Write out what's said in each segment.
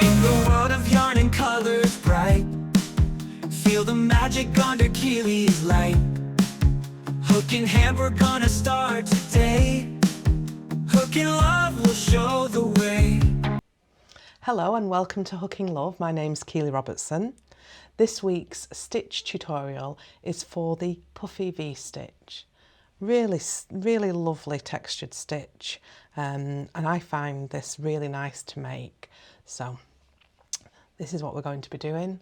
In the world of yarn and colors bright, feel the magic under Keely's light. Hook in hand, we're gonna start today. Hook in love will show the way. Hello and welcome to Hooking Love. My name's Keely Robertson. This week's stitch tutorial is for the Puffy V Stitch. Really lovely textured stitch, and I find this really nice to make. So this is what we're going to be doing,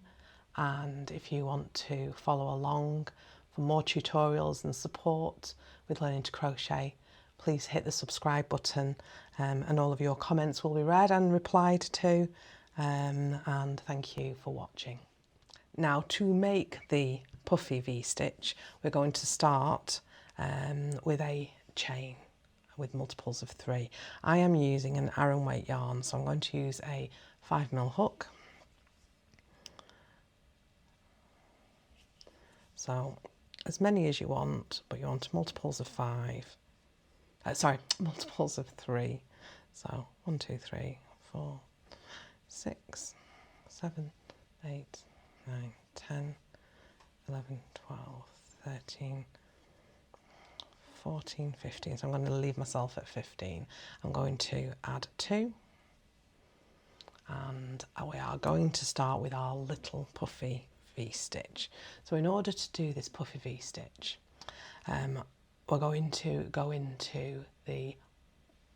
and if you want to follow along for more tutorials and support with learning to crochet, please hit the subscribe button, and all of your comments will be read and replied to, and thank you for watching. Now, to make the Puffy V Stitch, we're going to start with a chain with multiples of 3. I am using an Aran weight yarn, so I'm going to use a 5mm hook. So as many as you want, but you want multiples of 5. Multiples of 3. So 1, 2, 3, 4, 6, 7, 8, 9, 10, 11, 12, 13, 14, 15. So I'm going to leave myself at 15. I'm going to add 2. And we are going to start with our little Puffy V stitch. So in order to do this Puffy V stitch, we're going to go into the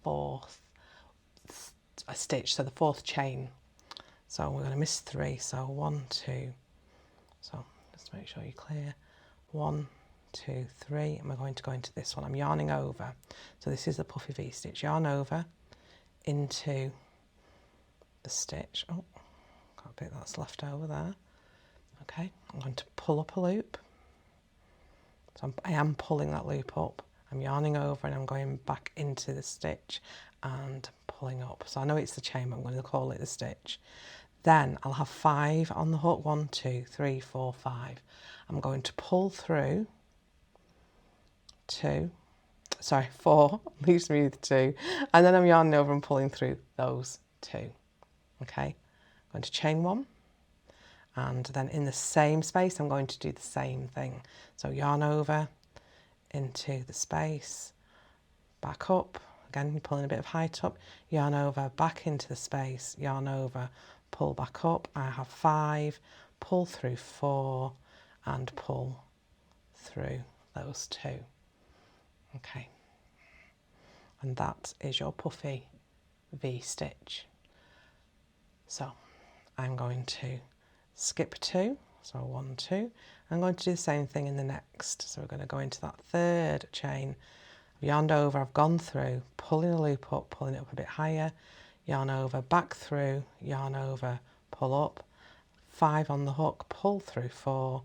4th stitch, so the 4th chain. So we're going to miss 3, so 1, 2, so just make sure you're clear, 1, 2, 3, and we're going to go into this one. I'm yarning over, so this is the Puffy V stitch. Yarn over into the stitch. Oh, got a bit that's left over there. Okay, I'm going to pull up a loop. So I am pulling that loop up. I'm yarning over and I'm going back into the stitch and pulling up. So I know it's the chain, but I'm going to call it the stitch. Then I'll have 5 on the hook. 1, 2, 3, 4, 5. I'm going to pull through 4, leaves me with 2, and then I'm yarning over and pulling through those 2. Okay, I'm going to chain 1, and then in the same space I'm going to do the same thing. So yarn over into the space, back up, again you're pulling a bit of height up, yarn over, back into the space, yarn over, pull back up. I have 5, pull through 4 and pull through those 2. Okay, and that is your Puffy V stitch. So I'm going to skip 2, so 1, 2. I'm going to do the same thing in the next. So we're going to go into that 3rd chain. I've yarned over, I've gone through, pulling the loop up, pulling it up a bit higher, yarn over, back through, yarn over, pull up, 5 on the hook, pull through 4,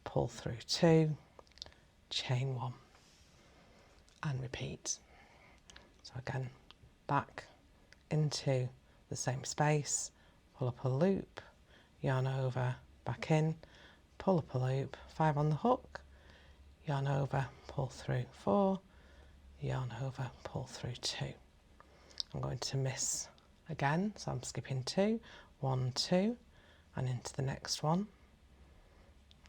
pull through 2, chain 1, and repeat. So again, back into the same space, pull up a loop, yarn over, back in, pull up a loop, 5 on the hook, yarn over, pull through 4, yarn over, pull through 2. I'm going to miss again, so I'm skipping 2, 1, 2, and into the next one.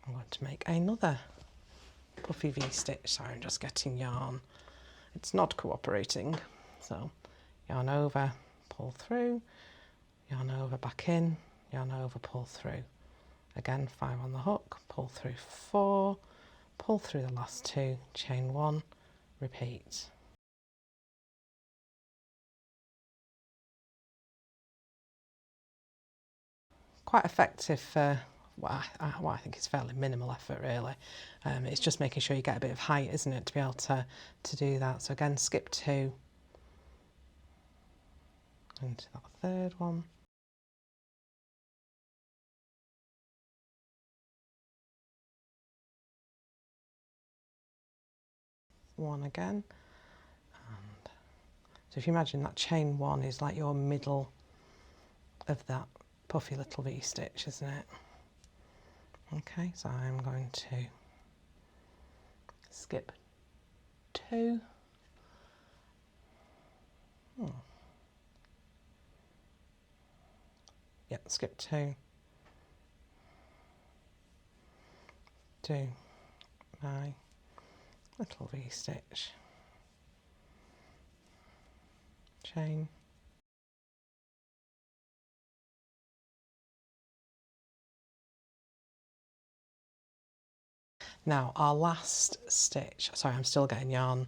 I'm going to make another Puffy V stitch. Sorry, I'm just getting yarn. It's not cooperating. So yarn over, pull through, yarn over, back in, yarn over, pull through. Again, 5 on the hook, pull through 4, pull through the last 2, chain 1, repeat. Quite effective for what I think is fairly minimal effort, really. It's just making sure you get a bit of height, isn't it, to be able to do that. So again, skip 2 into that 3rd one. One again, and so if you imagine that chain 1 is like your middle of that puffy little V stitch, isn't it? Okay, so I'm going to skip 2. skip 2, do my little V-stitch, chain, now our last stitch, sorry I'm still getting yarn,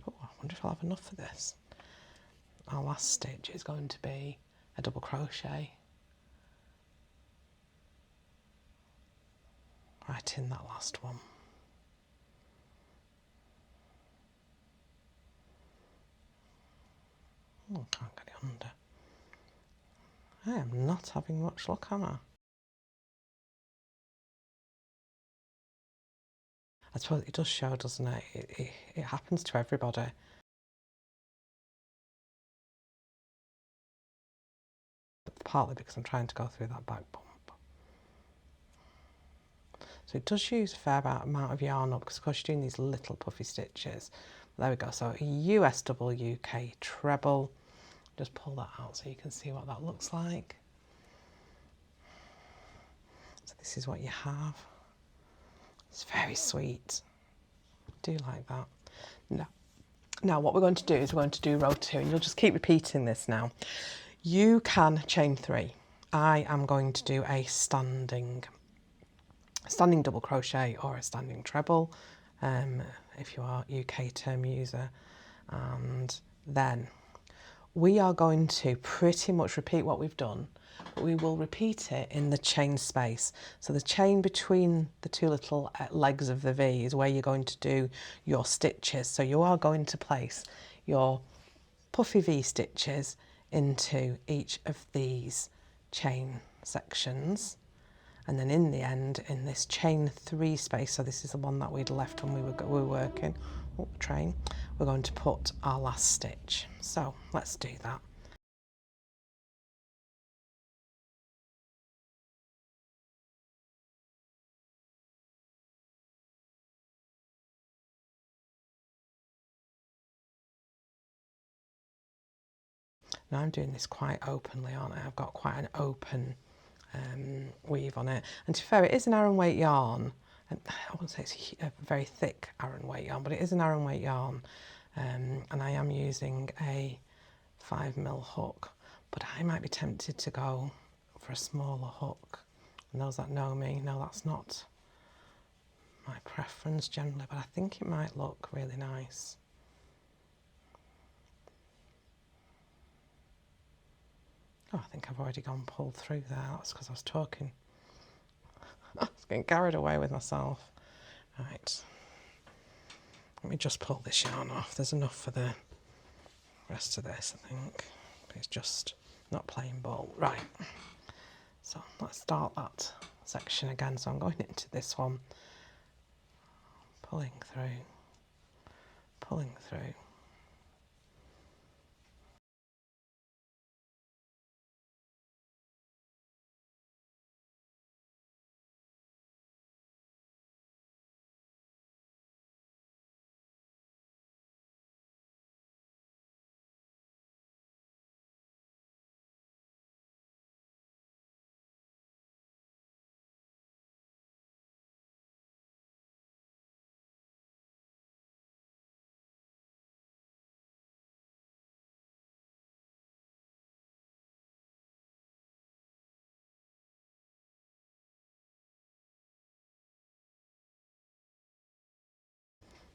oh, I wonder if I'll have enough for this. Our last stitch is going to be a double crochet right in that last one. Oh, can't get it under. I am not having much luck, am I? I suppose it does show, doesn't it? It happens to everybody. Partly because I'm trying to go through that back bump. So it does use a fair amount of yarn up because of course you're doing these little puffy stitches. There we go, so US double UK treble. Just pull that out so you can see what that looks like. So this is what you have. It's very sweet. I do like that. Now what we're going to do is we're going to do row 2 and you'll just keep repeating this now. You can chain 3. I am going to do a standing double crochet or a standing treble if you are UK term user, and then we are going to pretty much repeat what we've done, but we will repeat it in the chain space. So the chain between the two little legs of the V is where you're going to do your stitches. So you are going to place your Puffy V stitches into each of these chain sections, and then in the end, in this chain 3 space, so this is the one that we'd left when we were working, train, we're going to put our last stitch. So let's do that. Now I'm doing this quite openly, aren't I? I've got quite an open weave on it, and to be fair, it is an Aran weight yarn. I wouldn't say it's a very thick Aran weight yarn, but it is an Aran weight yarn, and I am using a 5mm hook, but I might be tempted to go for a smaller hook. And those that know me know that's not my preference generally, but I think it might look really nice. Oh, I think I've already gone pulled through there. That's because I was talking. I was getting carried away with myself. Right. Let me just pull this yarn off. There's enough for the rest of this, I think. It's just not playing ball. Right. So let's start that section again. So I'm going into this one, pulling through, pulling through.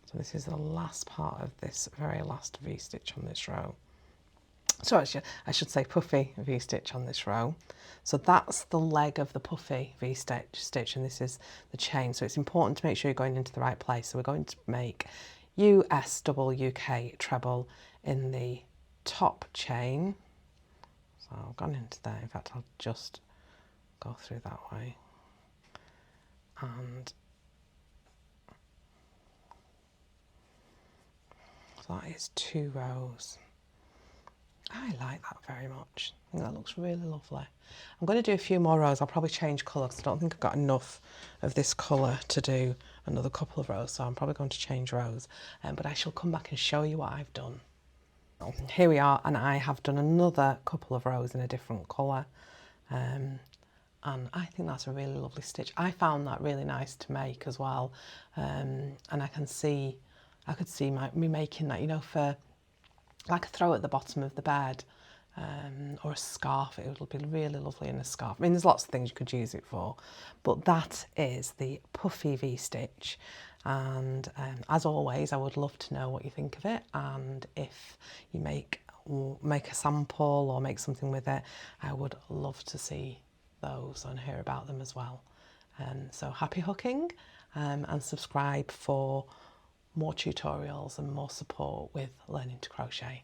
So this is the last part of this very last V-stitch on this row. So I should say Puffy V-stitch on this row. So that's the leg of the Puffy V-stitch, and this is the chain. So it's important to make sure you're going into the right place. So we're going to make US double UK treble in the top chain. So I've gone into there. In fact, I'll just go through that way. And so that is 2 rows. I like that very much. I think that looks really lovely. I'm going to do a few more rows. I'll probably change colour because I don't think I've got enough of this colour to do another couple of rows, so I'm probably going to change rows. But I shall come back and show you what I've done. Here we are, and I have done another couple of rows in a different colour. And I think that's a really lovely stitch. I found that really nice to make as well, and I could see me making that, you know, for like a throw at the bottom of the bed, or a scarf. It would be really lovely in a scarf. I mean, there's lots of things you could use it for, but that is the Puffy V Stitch. And as always, I would love to know what you think of it, and if you make a sample or make something with it, I would love to see those and hear about them as well. So happy hooking, and subscribe for more tutorials and more support with learning to crochet.